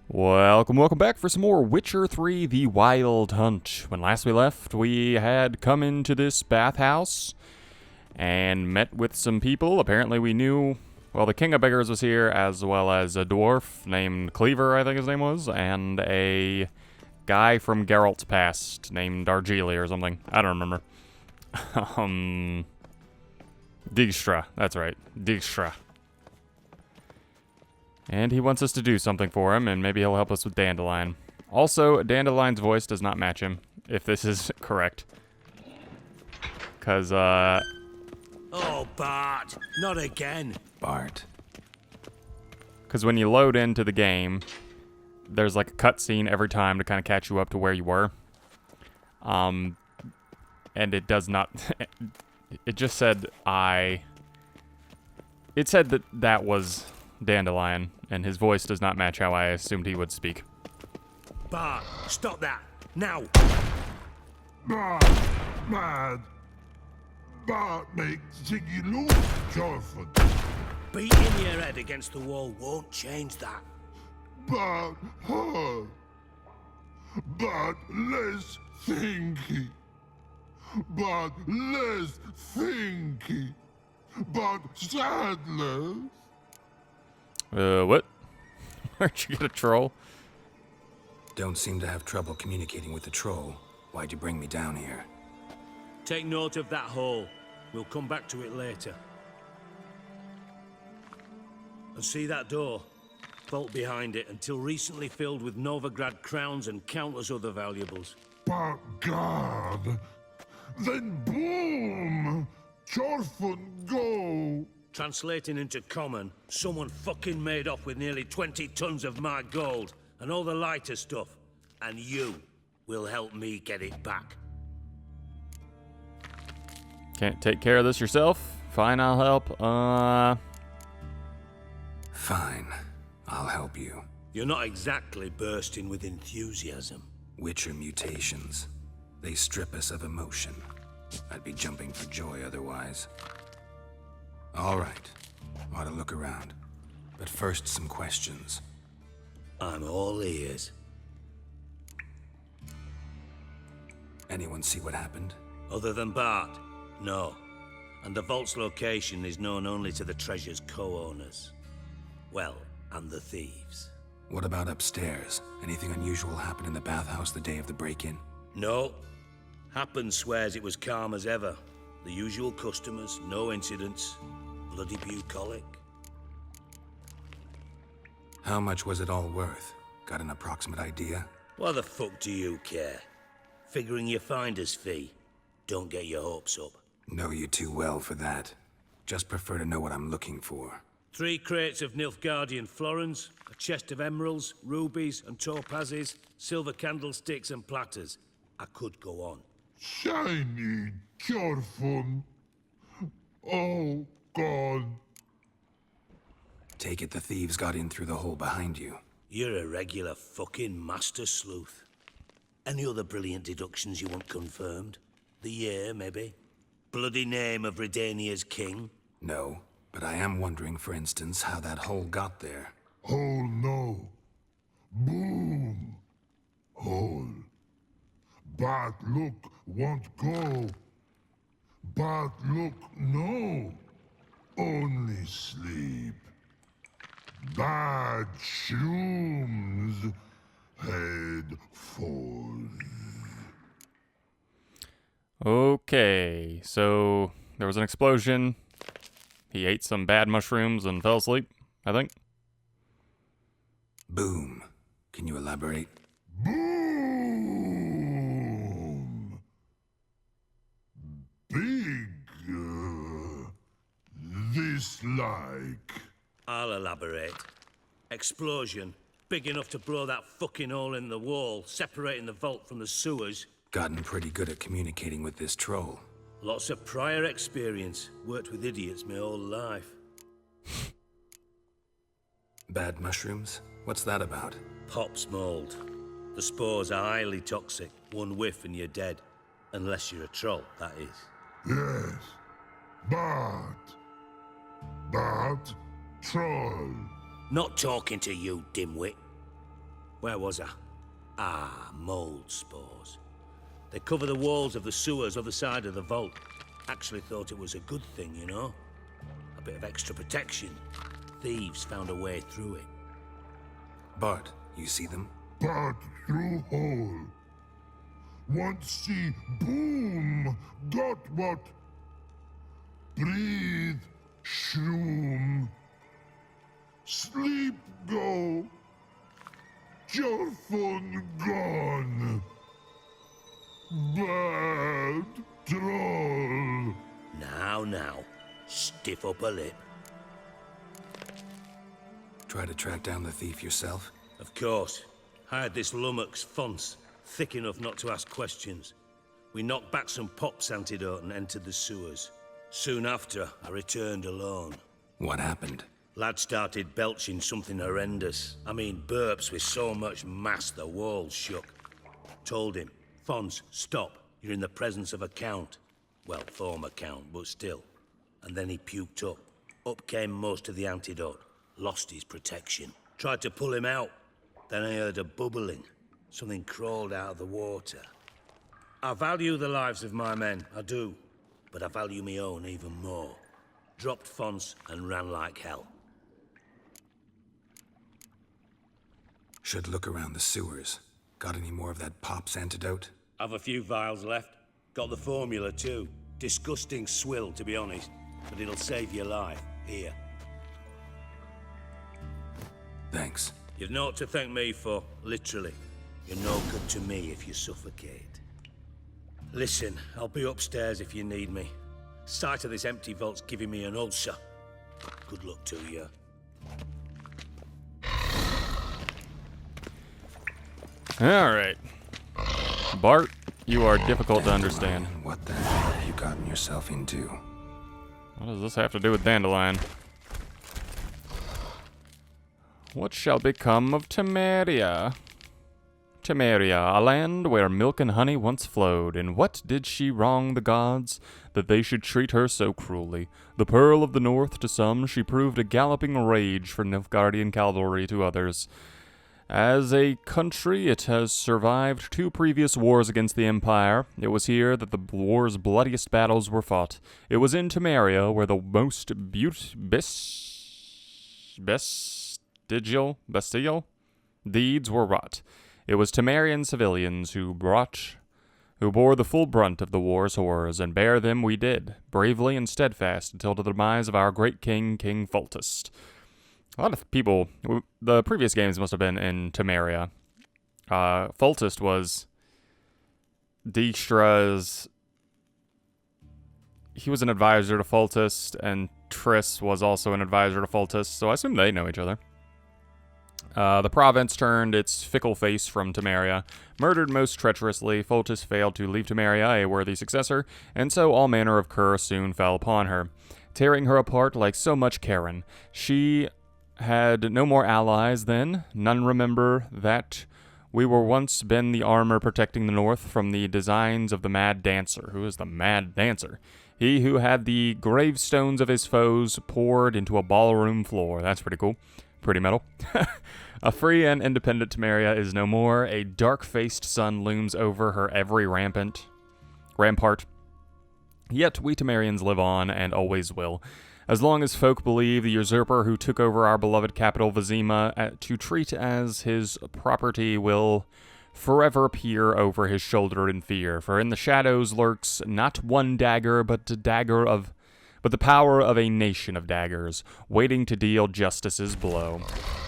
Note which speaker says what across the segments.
Speaker 1: Welcome back for some more Witcher 3 The Wild Hunt. When last we left, we had come into this bathhouse and met with some people. Apparently we knew, well, the King of Beggars was here, as well as a dwarf named Cleaver, I think his name was, and a guy from Geralt's past named Dargili or something. I don't remember. Dijkstra, that's right, Dijkstra. And he wants us to do something for him, and maybe he'll help us with Dandelion. Also, Dandelion's voice does not match him, if this is correct. Because,
Speaker 2: Oh, Bart, not again.
Speaker 3: Bart.
Speaker 1: Because when you load into the game, there's like a cutscene every time to kind of catch you up to where you were. And it does not... it just said It said that was Dandelion, and his voice does not match how I assumed he would speak.
Speaker 2: Bart, stop that, now.
Speaker 4: Mad. Bart makes Ziggy look Jorford.
Speaker 2: Beating your head against the wall won't change that.
Speaker 4: Bart hurt. Bart less thinky. Bart less thinky. Bart sadless.
Speaker 1: What? Where'd you get a troll?
Speaker 3: Don't seem to have trouble communicating with the troll. Why'd you bring me down here?
Speaker 2: Take note of that hole. We'll come back to it later. And see that door? Vault behind it, until recently filled with Novigrad crowns and countless other valuables.
Speaker 4: Bart God. Then boom! Jorford go.
Speaker 2: Translating into common, someone fucking made off with nearly 20 tons of my gold, and all the lighter stuff. And you will help me get it back.
Speaker 1: Can't take care of this yourself? Fine, I'll help.
Speaker 3: Fine. I'll help you.
Speaker 2: You're not exactly bursting with enthusiasm.
Speaker 3: Witcher mutations. They strip us of emotion. I'd be jumping for joy otherwise. All right. Ought to look around. But first, some questions.
Speaker 2: I'm all ears.
Speaker 3: Anyone see what happened?
Speaker 2: Other than Bart? No. And the vault's location is known only to the treasure's co-owners. Well, and the thieves.
Speaker 3: What about upstairs? Anything unusual happen in the bathhouse the day of the break-in?
Speaker 2: No. Happen swears it was calm as ever. The usual customers, no incidents. Bloody bucolic.
Speaker 3: How much was it all worth? Got an approximate idea?
Speaker 2: Why the fuck do you care? Figuring your finder's fee. Don't get your hopes up.
Speaker 3: Know you too well for that. Just prefer to know what I'm looking for.
Speaker 2: 3 crates of Nilfgaardian florins, a chest of emeralds, rubies and topazes, silver candlesticks and platters. I could go on.
Speaker 4: Shiny Jorfund. Oh, God.
Speaker 3: Take it the thieves got in through the hole behind you.
Speaker 2: You're a regular fucking master sleuth. Any other brilliant deductions you want confirmed? The year, maybe? Bloody name of Redania's king?
Speaker 3: No, but I am wondering, for instance, how that hole got there.
Speaker 4: Hole no. Boom. Hole. Bart look won't go. Bart look no. Only sleep. Bad shrooms. Head falls.
Speaker 1: Okay, so there was an explosion. He ate some bad mushrooms and fell asleep, I think.
Speaker 3: Boom. Can you elaborate?
Speaker 4: Boom! Big. This like.
Speaker 2: I'll elaborate. Explosion. Big enough to blow that fucking hole in the wall, separating the vault from the sewers.
Speaker 3: Gotten pretty good at communicating with this troll.
Speaker 2: Lots of prior experience. Worked with idiots my whole life.
Speaker 3: Bad mushrooms? What's that about?
Speaker 2: Pops mold. The spores are highly toxic. One whiff and you're dead. Unless you're a troll, that is.
Speaker 4: Yes. Bart. Bart. Troll.
Speaker 2: Not talking to you, dimwit. Where was I? Ah, mold spores. They cover the walls of the sewers other side of the vault. Actually thought it was a good thing, you know? A bit of extra protection. Thieves found a way through it.
Speaker 3: Bart, you see them?
Speaker 4: Part through hole. Once see boom, got what? Breathe, shroom. Sleep go. Your fun gone. Bad troll.
Speaker 2: Now, stiff upper lip.
Speaker 3: Try to track down the thief yourself?
Speaker 2: Of course. Hired this lummox Fonce, thick enough not to ask questions. We knocked back some pops antidote and entered the sewers. Soon after, I returned alone.
Speaker 3: What happened?
Speaker 2: Lad started belching something horrendous. I mean, burps with so much mass the walls shook. Told him, Fonce, stop. You're in the presence of a count. Well, former count, but still. And then he puked up. Up came most of the antidote. Lost his protection. Tried to pull him out. Then I heard a bubbling. Something crawled out of the water. I value the lives of my men, I do. But I value my own even more. Dropped Fonce and ran like hell.
Speaker 3: Should look around the sewers. Got any more of that pop's antidote?
Speaker 2: I've a few vials left. Got the formula too. Disgusting swill, to be honest. But it'll save your life. Here.
Speaker 3: Thanks.
Speaker 2: You've naught to thank me for, literally. You're no good to me if you suffocate. Listen, I'll be upstairs if you need me. Sight of this empty vault's giving me an ulcer. Good luck to you.
Speaker 1: Alright. Bart, you are difficult to understand.
Speaker 3: Dandelion, what the hell have you gotten yourself into?
Speaker 1: What does this have to do with Dandelion? What shall become of Temeria? Temeria, a land where milk and honey once flowed. In what did she wrong the gods, that they should treat her so cruelly? The Pearl of the North to some, she proved a galloping rage for Nilfgaardian cavalry to others. As a country, it has survived 2 previous wars against the Empire. It was here that the war's bloodiest battles were fought. It was in Temeria where the most bestial deeds were wrought. It was Temerian civilians who bore the full brunt of the war's horrors, and bear them we did, bravely and steadfast, until the demise of our great king, King Foltest. A lot of people, the previous games must have been in Temeria. Foltest was Dijkstra's, he was an advisor to Foltest, and Triss was also an advisor to Foltest, so I assume they know each other. The province turned its fickle face from Temeria. Murdered most treacherously, Foltest failed to leave Temeria a worthy successor, and so all manner of curse soon fell upon her, tearing her apart like so much carrion. She had no more allies then. None remember that we were once been the armor protecting the north from the designs of the Mad Dancer. Who is the Mad Dancer? He who had the gravestones of his foes poured into a ballroom floor. That's pretty cool. Pretty metal. A free and independent Temeria is no more. A dark-faced sun looms over her every rampart. Yet we Temerians live on, and always will. As long as folk believe the usurper who took over our beloved capital Vizima to treat as his property will forever peer over his shoulder in fear. For in the shadows lurks not one dagger, but the power of a nation of daggers, waiting to deal justice's blow.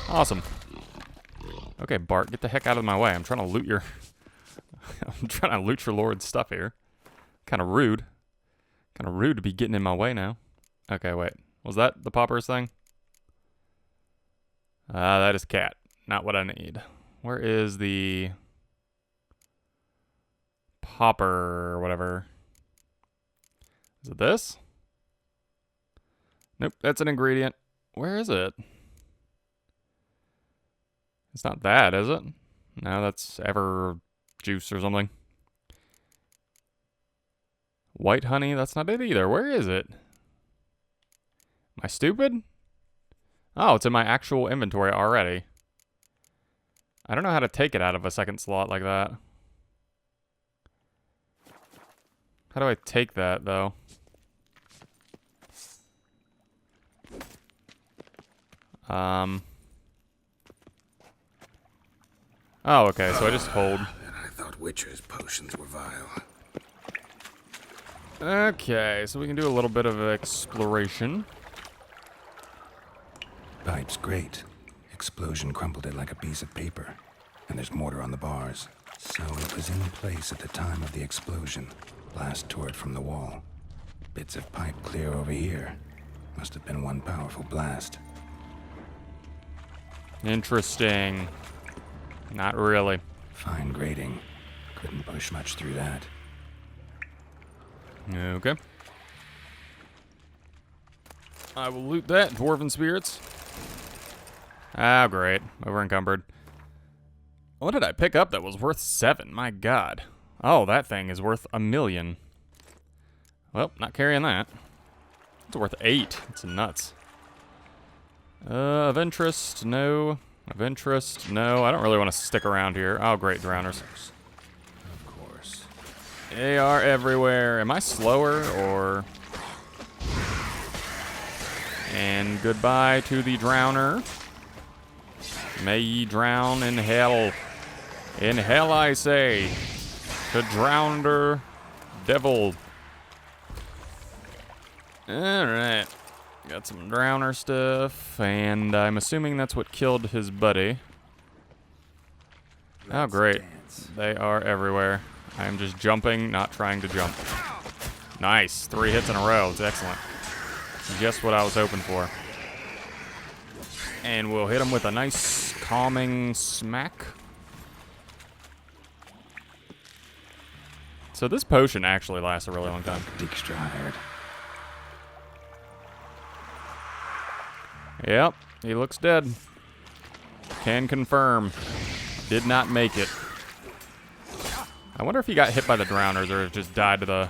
Speaker 1: Awesome. Okay, Bart, get the heck out of my way. I'm trying to loot your lord's stuff here. Kind of rude. Kind of rude to be getting in my way now. Okay, wait. Was that the poppers thing? That is cat. Not what I need. Where is the popper or whatever? Is it this? Nope, that's an ingredient. Where is it? It's not that, is it? No, that's ever juice or something. White honey, that's not it either. Where is it? Am I stupid? Oh, it's in my actual inventory already. I don't know how to take it out of a second slot like that. How do I take that, though? Oh, okay, so I just hold.
Speaker 3: I thought Witcher's potions were vile.
Speaker 1: Okay, so we can do a little bit of exploration.
Speaker 3: Pipe's great. Explosion crumpled it like a piece of paper. And there's mortar on the bars. So it was in place at the time of the explosion. Blast tore it from the wall. Bits of pipe clear over here. Must have been one powerful blast.
Speaker 1: Interesting. Not really.
Speaker 3: Fine grading. Couldn't push much through that.
Speaker 1: Okay. I will loot that. Dwarven spirits. Ah, great. Over encumbered. What did I pick up that was worth 7? My god. Oh, that thing is worth 1 million. Well, not carrying that. It's worth 8. It's nuts. Of interest, no. Of interest, no. I don't really want to stick around here. Oh, great, drowners.
Speaker 3: Of course.
Speaker 1: They are everywhere. Am I slower, or... And goodbye to the drowner. May ye drown in hell. In hell, I say. To drowner devil. Alright. Got some drowner stuff, and I'm assuming that's what killed his buddy. Oh, great. They are everywhere. I am just jumping, not trying to jump. Nice. 3 hits in a row. It's excellent. Just what I was hoping for. And we'll hit him with a nice calming smack. So this potion actually lasts a really long time.
Speaker 3: Dijkstra hired.
Speaker 1: Yep, he looks dead. Can confirm. Did not make it. I wonder if he got hit by the drowners or just died to the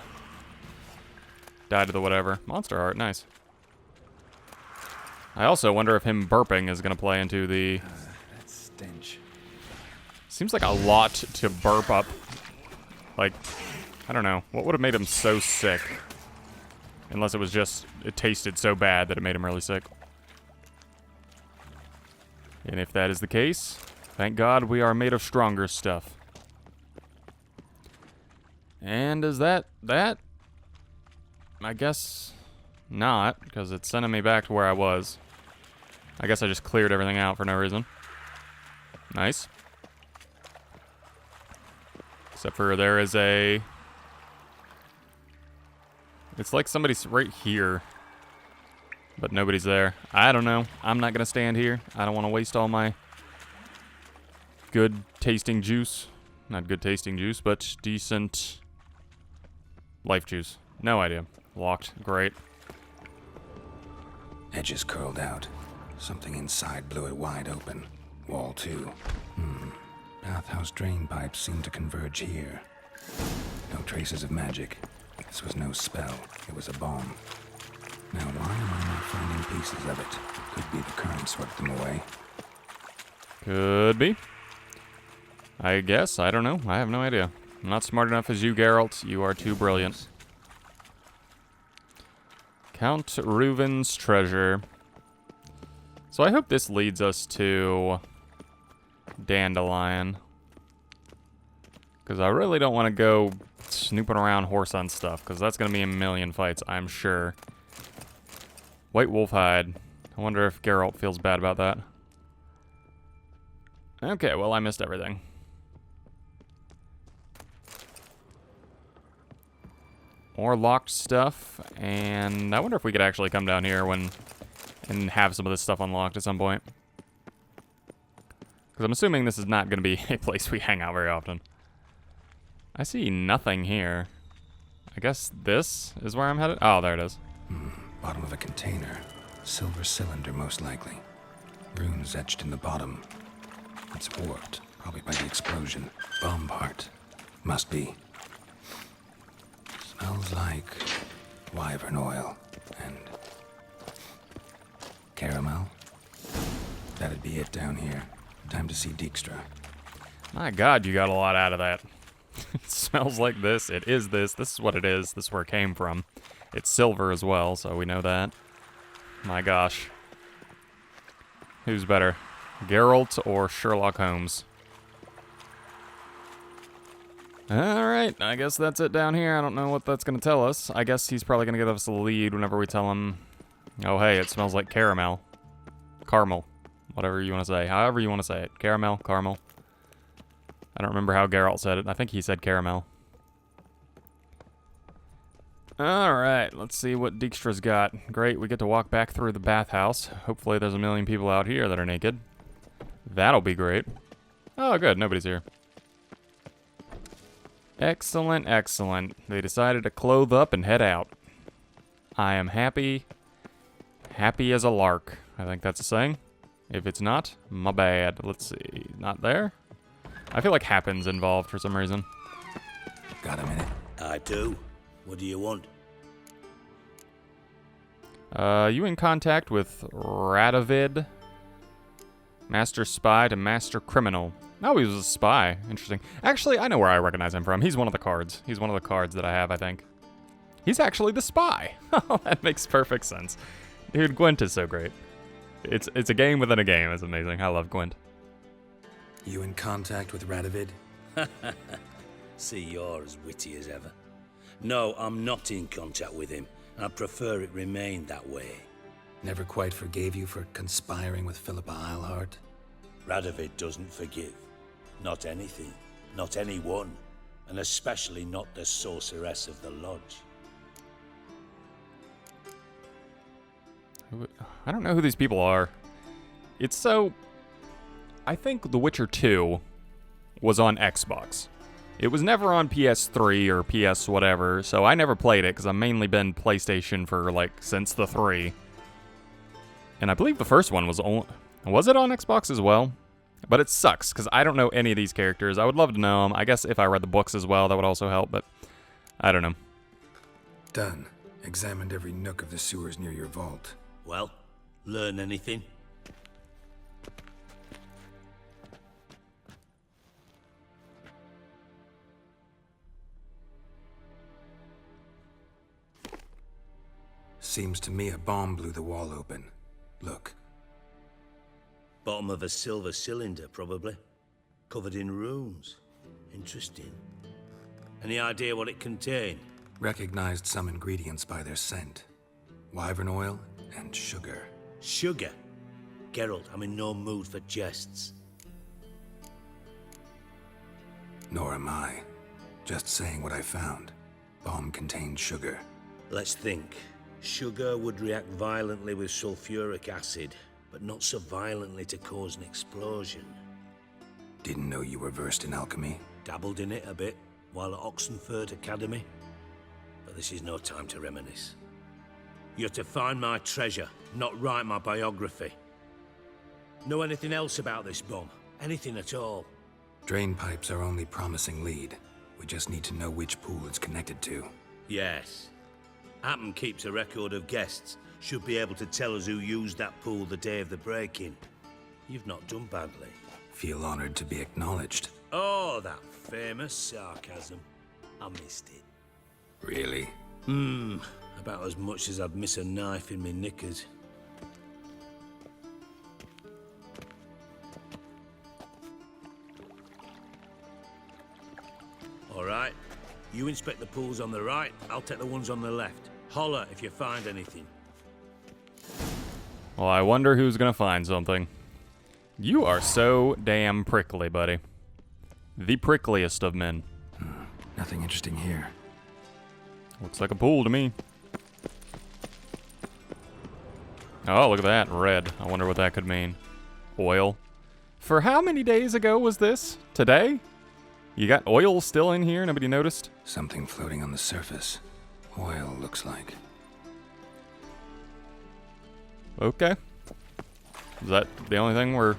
Speaker 1: whatever. Monster heart, nice. I also wonder if him burping is going to play into the...
Speaker 3: That stench.
Speaker 1: Seems like a lot to burp up. Like, I don't know. What would have made him so sick? Unless it was just, it tasted so bad that it made him really sick. And if that is the case, thank God we are made of stronger stuff. And is that? I guess not, because it's sending me back to where I was. I guess I just cleared everything out for no reason. Nice. Except for there is a... It's like somebody's right here. But nobody's there. I don't know. I'm not going to stand here. I don't want to waste all my good tasting juice. Not good tasting juice, but decent life juice. No idea. Locked. Great.
Speaker 3: Edges curled out. Something inside blew it wide open. Wall too. Bathhouse drain pipes seem to converge here. No traces of magic. This was no spell. It was a bomb. Now, why am I not finding pieces of it? Could be the current swept them away.
Speaker 1: Could be. I guess. I don't know. I have no idea. I'm not smart enough as you, Geralt. You are too brilliant. Count Reuven's treasure. So I hope this leads us to Dandelion. Because I really don't want to go snooping around horse on stuff, because that's going to be a million fights, I'm sure. White wolf hide. I wonder if Geralt feels bad about that. Okay, well, I missed everything. More locked stuff, and I wonder if we could actually come down here and have some of this stuff unlocked at some point. Because I'm assuming this is not going to be a place we hang out very often. I see nothing here. I guess this is where I'm headed? Oh, there it is.
Speaker 3: Bottom of a container. Silver cylinder, most likely. Runes etched in the bottom. It's warped, probably by the explosion. Bomb part. Must be. Smells like wyvern oil and caramel. That'd be it down here. Time to see Dijkstra.
Speaker 1: My God, you got a lot out of that. It smells like this. It is this. This is what it is. This is where it came from. It's silver as well, so we know that. My gosh. Who's better? Geralt or Sherlock Holmes? Alright, I guess that's it down here. I don't know what that's going to tell us. I guess he's probably going to give us a lead whenever we tell him, oh hey, it smells like caramel. Caramel. Whatever you want to say. However you want to say it. Caramel, caramel. I don't remember how Geralt said it. I think he said caramel. Alright, let's see what Dijkstra's got. Great, we get to walk back through the bathhouse. Hopefully there's a million people out here that are naked. That'll be great. Oh, good, nobody's here. Excellent, excellent. They decided to clothe up and head out. I am happy. Happy as a lark. I think that's a saying. If it's not, my bad. Let's see. Not there? I feel like happens involved for some reason.
Speaker 3: Got a minute?
Speaker 2: I do. What do you want?
Speaker 1: You in contact with Radovid? Master spy to master criminal. Oh, he was a spy. Interesting. Actually, I know where I recognize him from. He's one of the cards. He's one of the cards that I have, I think. He's actually the spy. That makes perfect sense. Dude, Gwent is so great. It's a game within a game. It's amazing. I love Gwent.
Speaker 3: You in contact with Radovid?
Speaker 2: See, you're as witty as ever. No, I'm not in contact with him. I prefer it remained that way.
Speaker 3: Never quite forgave you for conspiring with Philippa Eilhart?
Speaker 2: Radovid doesn't forgive. Not anything. Not anyone. And especially not the sorceress of the lodge.
Speaker 1: I don't know who these people are. It's so... I think The Witcher 2 was on Xbox. It was never on PS3 or PS whatever, so I never played it because I've mainly been PlayStation for, like, since the 3. And I believe the first one was only... Was it on Xbox as well? But it sucks, because I don't know any of these characters. I would love to know them. I guess if I read the books as well, that would also help, but I don't know.
Speaker 3: Done. Examined every nook of the sewers near your vault.
Speaker 2: Well, learn anything?
Speaker 3: Seems to me a bomb blew the wall open. Look.
Speaker 2: Bottom of a silver cylinder, probably. Covered in runes. Interesting. Any idea what it contained?
Speaker 3: Recognized some ingredients by their scent. Wyvern oil and sugar.
Speaker 2: Sugar? Geralt, I'm in no mood for jests.
Speaker 3: Nor am I. Just saying what I found. Bomb contained sugar.
Speaker 2: Let's think. Sugar would react violently with sulfuric acid, but not so violently to cause an explosion.
Speaker 3: Didn't know you were versed in alchemy.
Speaker 2: Dabbled in it a bit while at Oxenford Academy. But this is no time to reminisce. You're to find my treasure, not write my biography. Know anything else about this bomb? Anything at all?
Speaker 3: Drain pipes are only promising lead. We just need to know which pool it's connected to.
Speaker 2: Yes. Appen keeps a record of guests. Should be able to tell us who used that pool the day of the break-in. You've not done badly.
Speaker 3: Feel honored to be acknowledged.
Speaker 2: Oh, that famous sarcasm. I missed it.
Speaker 3: Really?
Speaker 2: About as much as I'd miss a knife in me knickers. All right. You inspect the pools on the right, I'll take the ones on the left. Holler if you find anything.
Speaker 1: Well, I wonder who's gonna find something. You are so damn prickly, buddy. The prickliest of men.
Speaker 3: Nothing interesting here.
Speaker 1: Looks like a pool to me. Oh, look at that. Red. I wonder what that could mean. Oil. For how many days ago was this? Today? You got oil still in here? Nobody noticed?
Speaker 3: Something floating on the surface. Oil, looks like.
Speaker 1: Okay. Is that the only thing we're...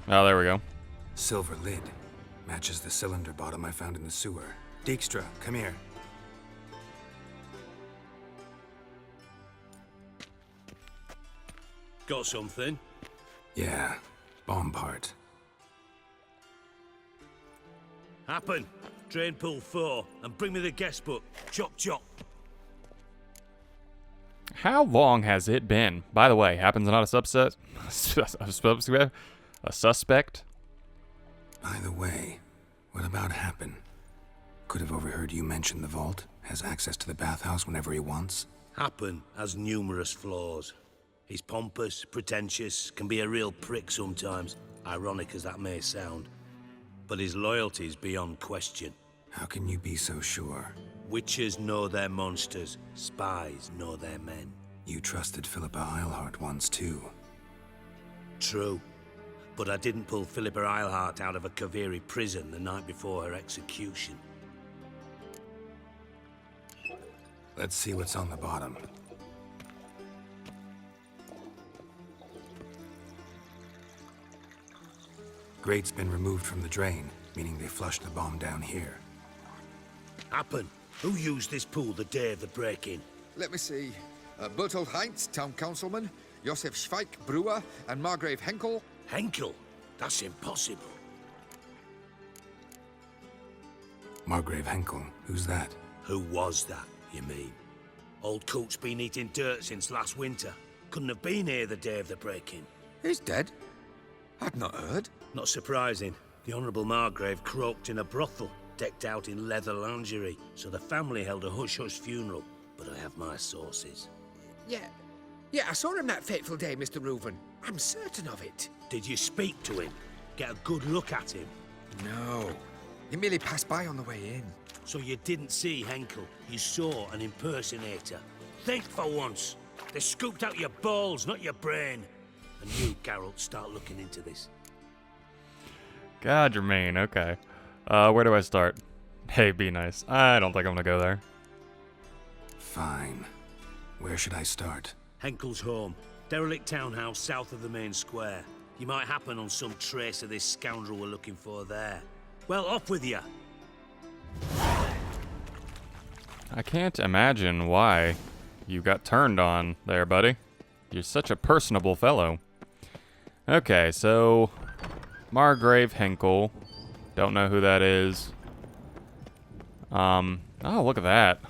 Speaker 1: Oh, there we go.
Speaker 3: Silver lid. Matches the cylinder bottom I found in the sewer. Dijkstra, come here.
Speaker 2: Got something?
Speaker 3: Yeah, bomb part.
Speaker 2: Happen. Drain pool 4, and bring me the guest book. Chop chop.
Speaker 1: How long has it been? By the way, Happen's not a subset. A suspect?
Speaker 3: By the way, what about Happen? Could have overheard you mention the vault. Has access to the bathhouse whenever he wants.
Speaker 2: Happen has numerous flaws. He's pompous, pretentious, can be a real prick sometimes, ironic as that may sound. But his loyalty is beyond question.
Speaker 3: How can you be so sure?
Speaker 2: Witches know their monsters, spies know their men.
Speaker 3: You trusted Philippa Eilhart once too.
Speaker 2: True. But I didn't pull Philippa Eilhart out of a Kaviri prison the night before her execution.
Speaker 3: Let's see what's on the bottom. Grate's been removed from the drain, meaning they flushed the bomb down here.
Speaker 2: Happen. Who used this pool the day of the break-in?
Speaker 5: Let me see. Bertold Heinz, town councilman, Josef Schweik, brewer, and Margrave Henkel.
Speaker 2: Henkel? That's impossible.
Speaker 3: Margrave Henkel, who's that?
Speaker 2: Who was that, you mean? Old Coot's been eating dirt since last winter. Couldn't have been here the day of the break-in.
Speaker 5: He's dead? I'd not heard.
Speaker 2: Not surprising. The Honourable Margrave croaked in a brothel, decked out in leather lingerie, so the family held a hush-hush funeral. But I have my sources.
Speaker 5: Yeah, I saw him that fateful day, Mr. Reuven. I'm certain of it.
Speaker 2: Did you speak to him? Get a good look at him?
Speaker 5: No. He merely passed by on the way in.
Speaker 2: So you didn't see Henkel, you saw an impersonator. Think for once. They scooped out your balls, not your brain. And you, Geralt, start looking into this.
Speaker 1: God, you're mean. Okay. Where do I start? Hey, be nice. I don't think I'm gonna go there.
Speaker 3: Fine. Where should I start?
Speaker 2: Henkel's home. Derelict townhouse south of the main square. You might happen on some trace of this scoundrel we're looking for there. Well, off with you.
Speaker 1: I can't imagine why you got turned on there, buddy. You're such a personable fellow. Okay, so Margrave Henkel. Don't know who that is. Oh, look at that.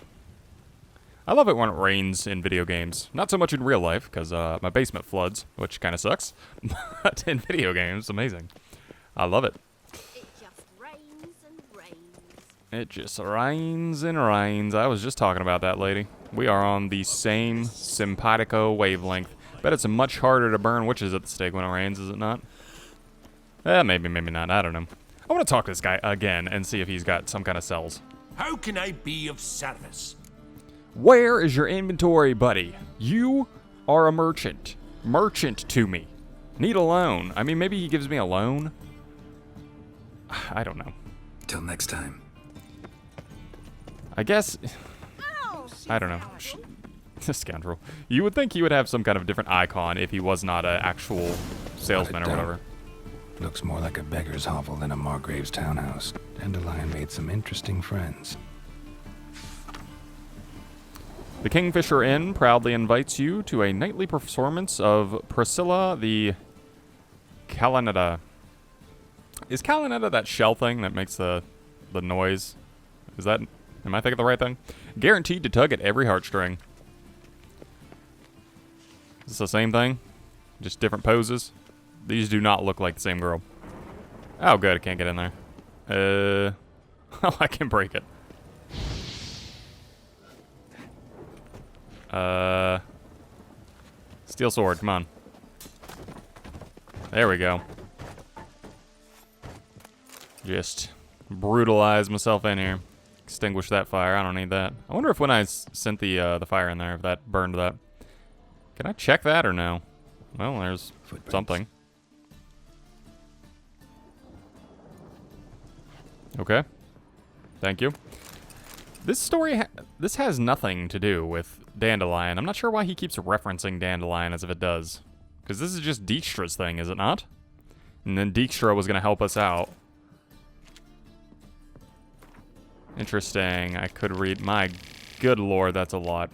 Speaker 1: I love it when it rains in video games. Not so much in real life, because my basement floods, which kind of sucks. But in video games, amazing. I love it.
Speaker 6: It just rains and rains.
Speaker 1: It just rains and rains. I was just talking about that, lady. We are on the same simpatico wavelength. Bet it's much harder to burn witches at the stake when it rains, is it not? Maybe, maybe not. I don't know. I want to talk to this guy again and see if he's got some kind of cells.
Speaker 7: How can I be of service?
Speaker 1: Where is your inventory, buddy? You are a merchant. Merchant to me. Need a loan. I mean, maybe he gives me a loan. I don't know.
Speaker 3: Till next time.
Speaker 1: I guess...
Speaker 6: Ow!
Speaker 1: I don't know. Scoundrel. You would think he would have some kind of different icon if he was not an actual salesman or whatever.
Speaker 3: Looks more like a beggar's hovel than a Margrave's townhouse. Dandelion made some interesting friends.
Speaker 1: The Kingfisher Inn proudly invites you to a nightly performance of Priscilla the Calanetta. Is Calanetta that shell thing that makes the noise? Is that... Am I thinking the right thing? Guaranteed to tug at every heartstring. Is this the same thing? Just different poses? These do not look like the same girl. Oh, good. I can't get in there. Oh, I can break it. Steel sword, come on. There we go. Just brutalize myself in here. Extinguish that fire. I don't need that. I wonder if when I sent the fire in there, if that burned that. Can I check that or no? Well, there's
Speaker 3: Footprints.
Speaker 1: something. Okay. Thank you. This story, this has nothing to do with Dandelion. I'm not sure why he keeps referencing Dandelion as if it does. Because this is just Dijkstra's thing, is it not? And then Dijkstra was going to help us out. Interesting. I could read... My good lord, that's a lot.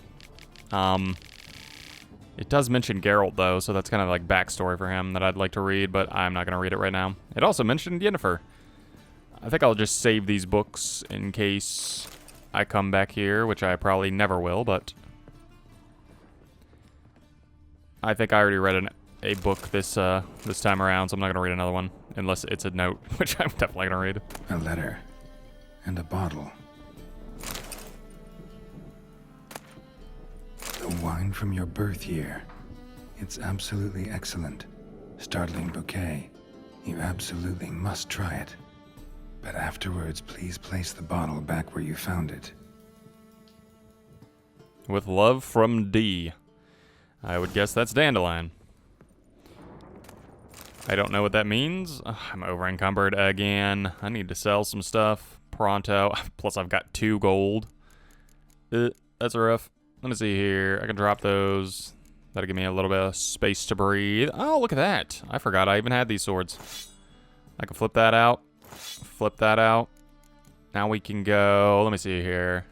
Speaker 1: It does mention Geralt, though, so that's kind of like backstory for him that I'd like to read, but I'm not going to read it right now. It also mentioned Yennefer. I think I'll just save these books in case I come back here, which I probably never will, but I think I already read a book this time around, so I'm not going to read another one, unless it's a note, which I'm definitely going to read.
Speaker 3: A letter. And a bottle. The wine from your birth year. It's absolutely excellent. Startling bouquet. You absolutely must try it. But afterwards, please place the bottle back where you found it.
Speaker 1: With love from D. I would guess that's Dandelion. I don't know what that means. Ugh, I'm over encumbered again. I need to sell some stuff pronto. Plus I've got 2 gold. That's rough. Let me see here. I can drop those. That'll give me a little bit of space to breathe. Oh, look at that. I forgot I even had these swords. I can flip that out. Flip that out. Now we can go. Let me see here.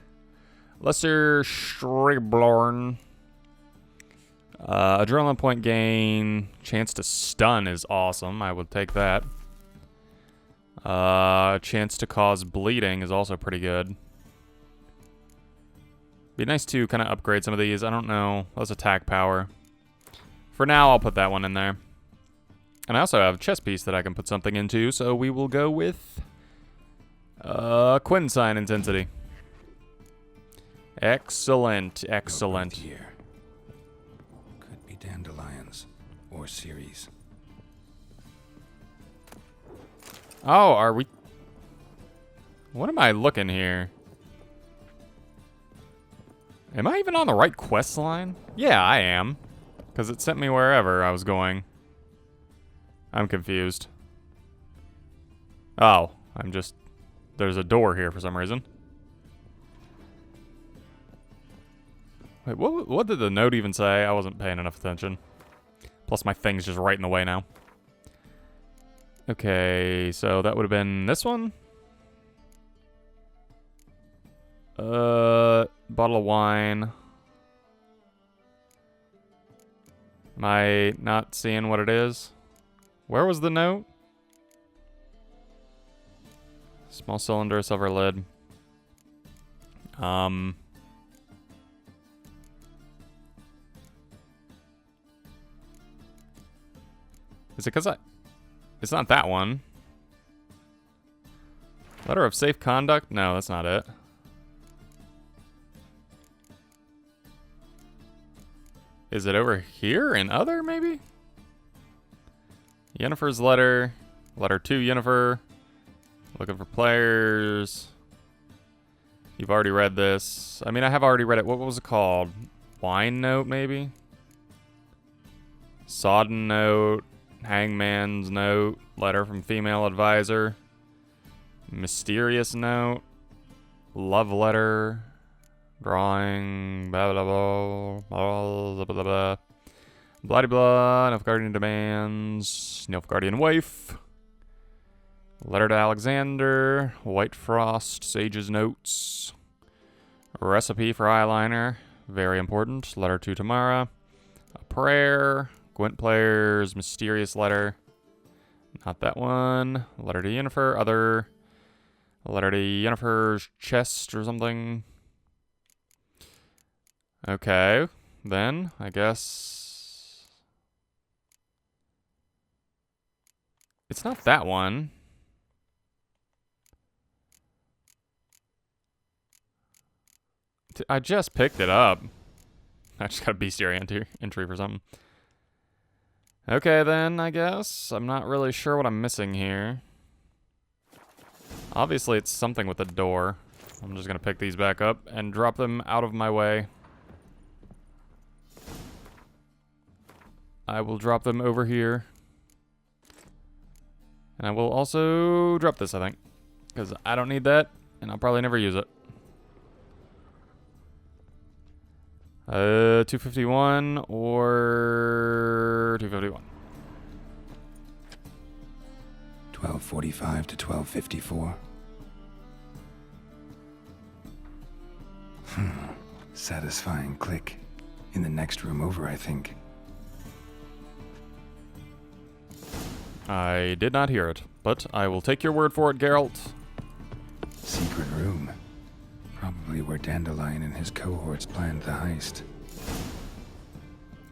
Speaker 1: Lesser Strigblorn. Adrenaline point gain. Chance to stun is awesome. I would take that. Chance to cause bleeding is also pretty good. Be nice to kind of upgrade some of these. I don't know. That's attack power. For now, I'll put that one in there. And I also have a chest piece that I can put something into, so we will go with Quinsign Intensity. Excellent, excellent.
Speaker 3: Here. Could be dandelions or Ceres.
Speaker 1: Oh, are we... What am I looking here? Am I even on the right quest line? Yeah, I am. Because it sent me wherever I was going. I'm confused. Oh, I'm just... There's a door here for some reason. Wait, what did the note even say? I wasn't paying enough attention. Plus my thing's just right in the way now. Okay, so that would have been this one. Bottle of wine. Am I not seeing what it is? Where was the note? Small cylinder, silver lid. Is it because it's not that one. Letter of safe conduct? No, that's not it. Is it over here in other, maybe? Yennefer's letter. Letter to Yennefer. Looking for players. You've already read this. I mean, I have already read it. What was it called? Wine note, maybe? Sodden note. Hangman's note. Letter from female advisor. Mysterious note. Love letter. Drawing. Blah, blah, blah. Blah, blah, blah, blah. Blah, blah. Nilfgaardian demands. Nilfgaardian wife. Letter to Alexander. White Frost. Sage's notes. Recipe for eyeliner. Very important. Letter to Tamara. A prayer. Gwent players. Mysterious letter. Not that one. Letter to Yennefer. Other. Letter to Yennefer's chest or something. Okay. Then, I guess... It's not that one. I just picked it up. I just got a bestiary entry for something. Okay, then, I guess. I'm not really sure what I'm missing here. Obviously, it's something with the door. I'm just going to pick these back up and drop them out of my way. I will drop them over here. And I will also drop this, I think. Because I don't need that, and I'll probably never use it. 251 or 251.
Speaker 3: 1245 to 1254. Satisfying click. In the next room over, I think.
Speaker 1: I did not hear it, but I will take your word for it, Geralt.
Speaker 3: Probably where Dandelion and his cohorts planned the heist.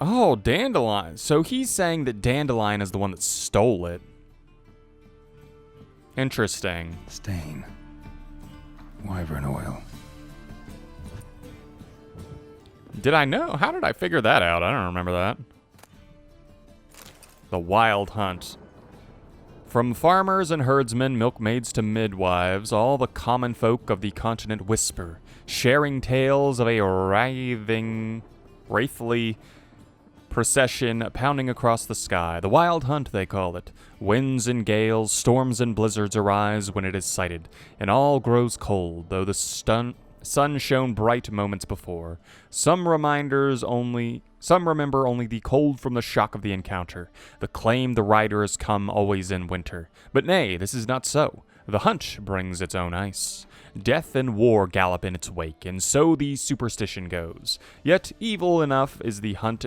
Speaker 1: Oh, Dandelion. So he's saying that Dandelion is the one that stole it. Interesting.
Speaker 3: Stain. Wyvern oil.
Speaker 1: Did I know? How did I figure that out? I don't remember that. The Wild Hunt. From farmers and herdsmen, milkmaids to midwives, all the common folk of the continent whisper, sharing tales of a wraithly procession pounding across the sky. The Wild Hunt, they call it. Winds and gales, storms and blizzards arise when it is sighted, and all grows cold, though the sun shone bright moments before. Some remember only the cold from the shock of the encounter. The claim the riders come always in winter. But nay, this is not so. The hunt brings its own ice. Death and war gallop in its wake, and so the superstition goes. Yet evil enough is the hunt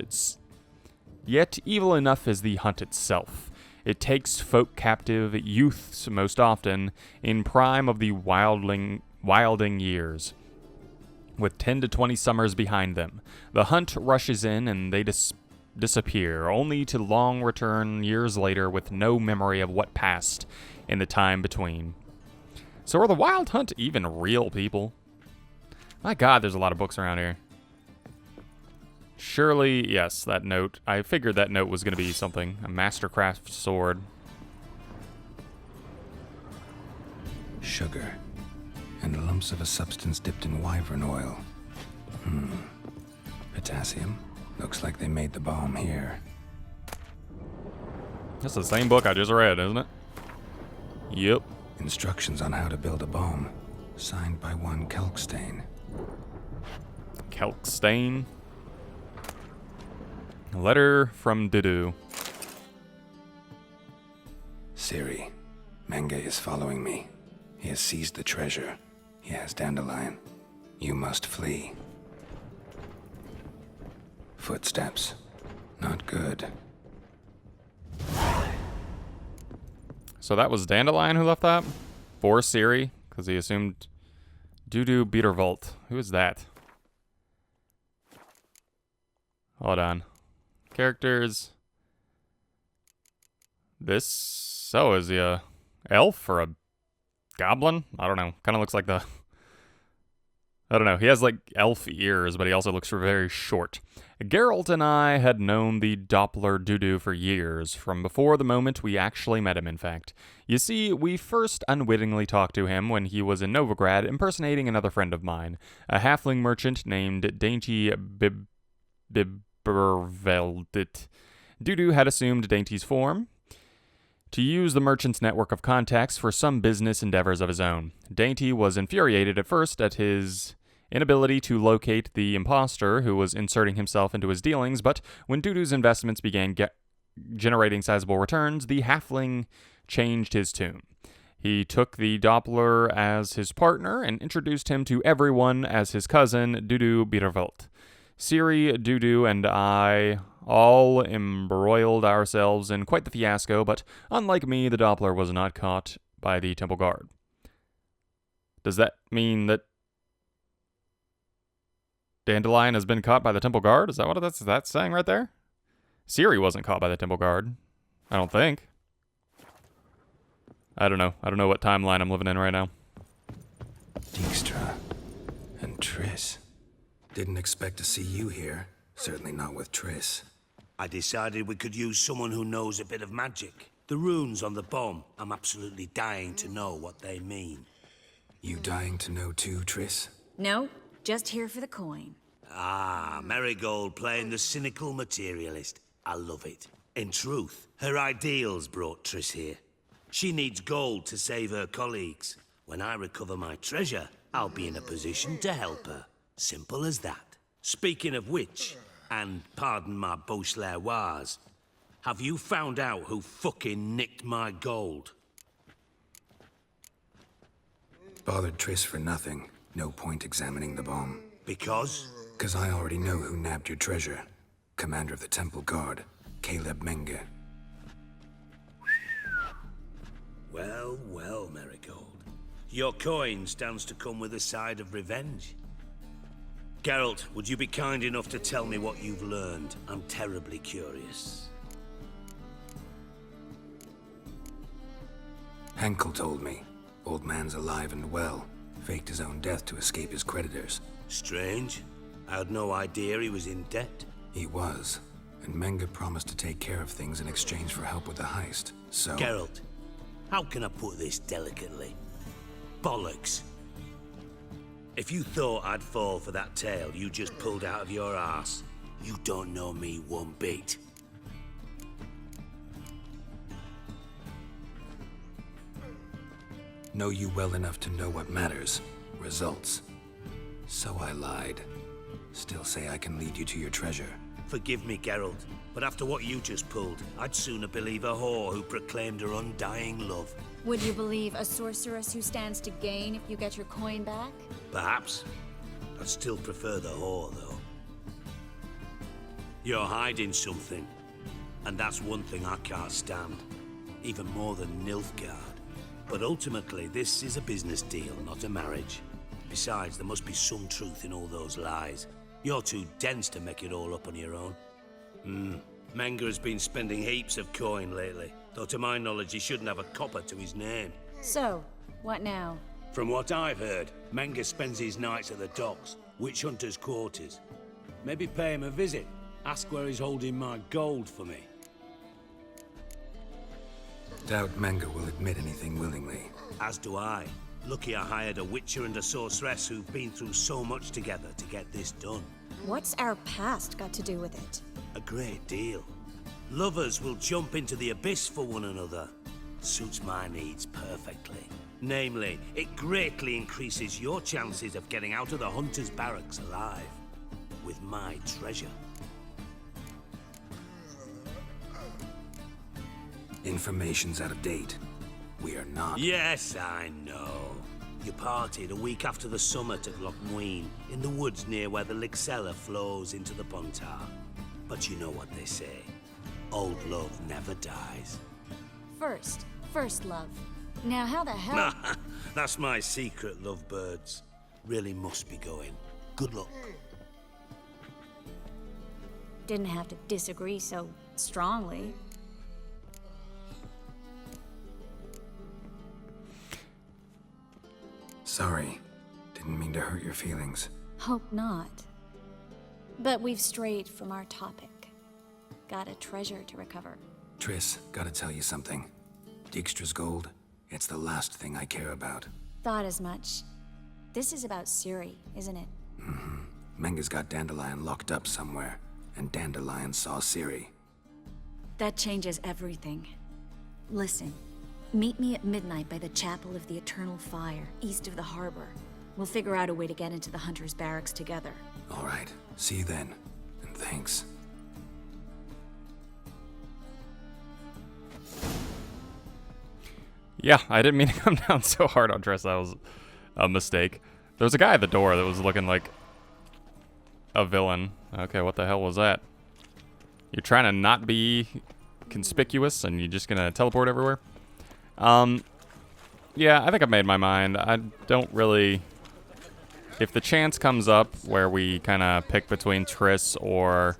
Speaker 1: itself. It takes folk captive, youths most often, in prime of the wilding years, with 10 to 20 summers behind them. The hunt rushes in and they disappear, only to long return years later with no memory of what passed in the time between. So are the Wild Hunt even real people? My God, there's a lot of books around here. Surely, yes, that note. I figured that note was going to be something. A mastercraft sword.
Speaker 3: Sugar. And lumps of a substance dipped in wyvern oil. Potassium. Looks like they made the bomb here.
Speaker 1: That's the same book I just read, isn't it? Yep.
Speaker 3: Instructions on how to build a bomb. Signed by one Kelkstain.
Speaker 1: Kelkstain. Letter from Dudu.
Speaker 3: Siri. Menge is following me. He has seized the treasure. He has Dandelion. You must flee. Footsteps. Not good.
Speaker 1: So that was Dandelion who left that? For Siri? Because he assumed Dudu Bittervolt. Who is that? Hold on. Characters. This... Oh, is he a elf or a goblin? I don't know. Kind of looks like the... I don't know. He has like elf ears, but he also looks very short. Geralt and I had known the Doppler Dudu for years, from before the moment we actually met him, in fact. You see, we first unwittingly talked to him when he was in Novigrad impersonating another friend of mine, a halfling merchant named Dainty Bibberveldit. Dudu had assumed Dainty's form to use the merchant's network of contacts for some business endeavors of his own. Dainty was infuriated at first at his inability to locate the imposter who was inserting himself into his dealings, but when Dudu's investments began generating sizable returns, the halfling changed his tune. He took the Doppler as his partner and introduced him to everyone as his cousin, Dudu Bittervolt. Siri, Dudu, and I all embroiled ourselves in quite the fiasco, but unlike me, the Doppler was not caught by the Temple Guard. Does that mean that Dandelion has been caught by the Temple Guard? Is that what that's saying right there? Siri wasn't caught by the Temple Guard. I don't think. I don't know. I don't know what timeline I'm living in right now.
Speaker 3: Dijkstra. And Triss. Didn't expect to see you here. Certainly not with Triss.
Speaker 2: I decided we could use someone who knows a bit of magic. The runes on the bomb, I'm absolutely dying to know what they mean.
Speaker 3: You dying to know too, Triss?
Speaker 8: No, just here for the coin.
Speaker 2: Ah, Marigold playing the cynical materialist. I love it. In truth, her ideals brought Triss here. She needs gold to save her colleagues. When I recover my treasure, I'll be in a position to help her. Simple as that. Speaking of which, and pardon my Beauclervoise, have you found out who fucking nicked my gold?
Speaker 3: Bothered Triss for nothing. No point examining the bomb.
Speaker 2: Because?
Speaker 3: 'Cause I already know who nabbed your treasure. Commander of the Temple Guard, Caleb Menge.
Speaker 2: Well, well, Marigold. Your coin stands to come with a side of revenge. Geralt, would you be kind enough to tell me what you've learned? I'm terribly curious.
Speaker 3: Henkel told me. Old man's alive and well. Faked his own death to escape his creditors.
Speaker 2: Strange. I had no idea he was in debt.
Speaker 3: He was. And Menge promised to take care of things in exchange for help with the heist. So...
Speaker 2: Geralt, how can I put this delicately? Bollocks. If you thought I'd fall for that tale you just pulled out of your arse, you don't know me one bit.
Speaker 3: Know you well enough to know what matters. Results. So I lied. Still say I can lead you to your treasure.
Speaker 2: Forgive me, Geralt, but after what you just pulled, I'd sooner believe a whore who proclaimed her undying love.
Speaker 8: Would you believe a sorceress who stands to gain if you get your coin back?
Speaker 2: Perhaps. I'd still prefer the whore, though. You're hiding something, and that's one thing I can't stand. Even more than Nilfgaard. But ultimately, this is a business deal, not a marriage. Besides, there must be some truth in all those lies. You're too dense to make it all up on your own. Menge has been spending heaps of coin lately, though to my knowledge he shouldn't have a copper to his name.
Speaker 8: So, what now?
Speaker 2: From what I've heard, Menge spends his nights at the docks, witch hunters' quarters. Maybe pay him a visit. Ask where he's holding my gold for me.
Speaker 3: Doubt Menge will admit anything willingly.
Speaker 2: As do I. Lucky I hired a witcher and a sorceress who've been through so much together to get this done.
Speaker 8: What's our past got to do with it?
Speaker 2: A great deal. Lovers will jump into the abyss for one another. Suits my needs perfectly. Namely, it greatly increases your chances of getting out of the hunter's barracks alive. With my treasure.
Speaker 3: Information's out of date. We are not...
Speaker 2: Yes, I know. You partied a week after the summit at Loch Muin, in the woods near where the Lixella flows into the Pontar. But you know what they say. Old love never dies.
Speaker 8: First love. Now how the hell...
Speaker 2: That's my secret, lovebirds. Really must be going. Good luck.
Speaker 8: Didn't have to disagree so strongly.
Speaker 3: Sorry. Didn't mean to hurt your feelings.
Speaker 8: Hope not. But we've strayed from our topic. Got a treasure to recover.
Speaker 3: Triss, gotta tell you something. Dijkstra's gold, it's the last thing I care about.
Speaker 8: Thought as much. This is about Ciri, isn't it?
Speaker 3: Menge's got Dandelion locked up somewhere, and Dandelion saw Ciri.
Speaker 8: That changes everything. Listen, meet me at midnight by the Chapel of the Eternal Fire, east of the harbor. We'll figure out a way to get into the Hunter's Barracks together.
Speaker 3: All right, see you then, and thanks.
Speaker 1: Yeah, I didn't mean to come down so hard on Triss. That was a mistake. There was a guy at the door that was looking like a villain. Okay, what the hell was that? You're trying to not be conspicuous and you're just gonna teleport everywhere? Yeah, I think I've made my mind. I don't really... If the chance comes up where we kind of pick between Triss or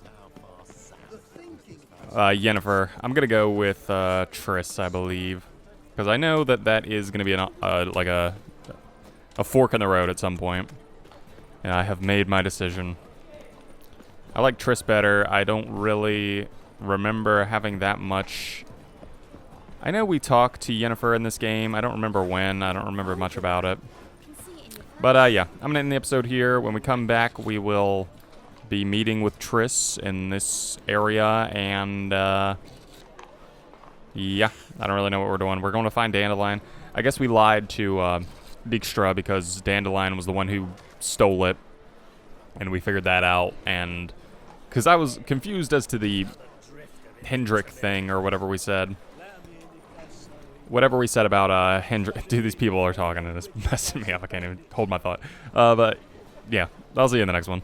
Speaker 1: Yennefer, I'm gonna go with Triss, I believe. Because I know that that is going to be like a fork in the road at some point. And I have made my decision. I like Triss better. I don't really remember having that much... I know we talked to Yennefer in this game. I don't remember when. I don't remember much about it. But yeah, I'm going to end the episode here. When we come back, we will be meeting with Triss in this area. And... yeah, I don't really know what we're doing. We're going to find Dandelion. I guess we lied to Dijkstra because Dandelion was the one who stole it. And we figured that out. And because I was confused as to the Hendrik thing or whatever we said. Whatever we said about Hendrik. Dude, these people are talking and it's messing me up. I can't even hold my thought. But yeah, I'll see you in the next one.